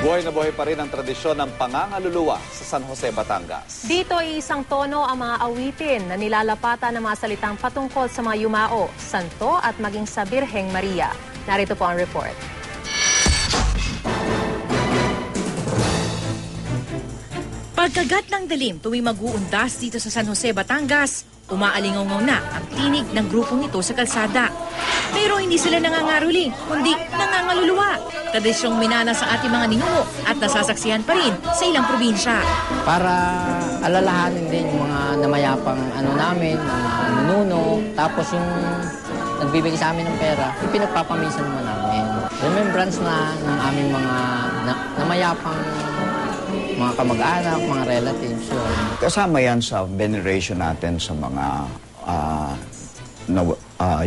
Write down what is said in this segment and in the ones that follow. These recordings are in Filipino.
Buhay na buhay pa rin ang tradisyon ng pangangaluluwa sa San Jose, Batangas. Dito ay isang tono ang mga awitin na nilalapatan ng mga salitang patungkol sa mga yumao, santo at maging sa Birheng Maria. Narito po ang report. Pagkagat ng dilim tuwing mag-uundas dito sa San Jose, Batangas, umaalingaw na ang tinig ng grupong ito sa kalsada. Pero hindi sila nangangaruling, kundi nangangaluluwa. Tradisyong minana sa ating mga ninuno at nasasaksihan pa rin sa ilang probinsya. Para alalahanin din yung mga namayapang namin, mga ninuno, tapos yung nagbibigay sa amin ng pera, yung pinagpapamisan naman namin. Remembrance na ng aming mga namayapang mga kamag-anak, mga relatives. Yun. Kasama yan sa veneration natin sa mga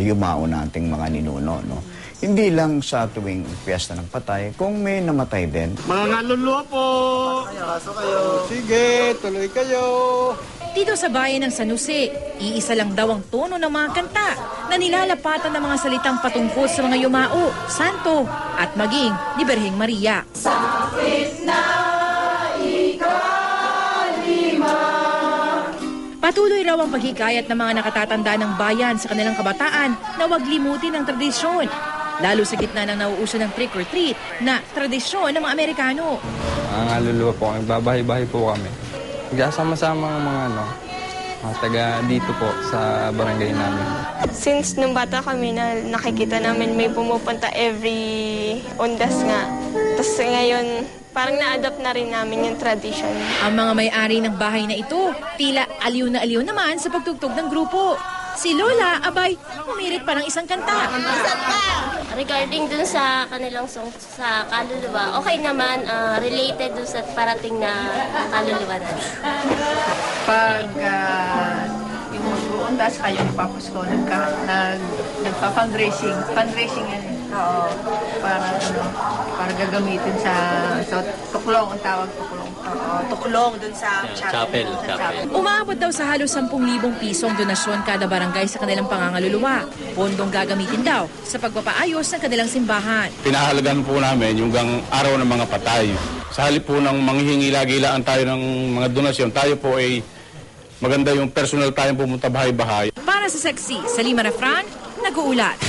yumao nating mga ninuno. No? Hindi lang sa tuwing piyesta ng patay, kung may namatay din. Mga ngaluluwa po! Pasok kayo. Sige, tuloy kayo. Dito sa bayan ng San Jose, iisa lang daw ang tono ng mga kanta na nilalapatan ng mga salitang patungkol sa mga yumao, santo at maging ni Birheng Maria. Sakit na patuloy raw ang paghikayat ng mga nakatatanda ng bayan sa kanilang kabataan na huwag limutin ang tradisyon. Lalo sa gitna ng nauuso ng trick or treat na tradisyon ng mga Amerikano. Ang aluluwa po, nagbabahay-bahay po kami. Nagsasama-sama ang mga taga dito po sa barangay namin. Since nung bata kami na nakikita namin may pumupunta every undas nga. Tapos ngayon, parang na-adopt na rin namin yung tradition. Ang mga may-ari ng bahay na ito, tila aliw na aliw naman sa pagtugtog ng grupo. Si Lola, abay, umirit pa ng isang kanta. Regarding dun sa kanilang song sa kaluluwa, okay naman, related dun sa parating na kaluluwa na. Pag yung mag-uundas kayo, papasko, nagpa-fundraising. Fundraising yan. Oo. Para gagamitin sa tuklong, ang tawag tuklong. Oo, tuklong dun sa chapel. Umaabot daw sa halos 10,000 pisong donasyon kada barangay sa kanilang pangangaluluwa. Pondong gagamitin daw sa pagpapaayos ng kanilang simbahan. Pinahalagan po namin yung araw ng mga patay. Sa halip po ng manghihingi lagi-laan tayo ng mga donasyon, tayo po ay maganda yung personal tayong pumunta bahay-bahay. Para sa Sexy, Salima Refran, nag-uulat.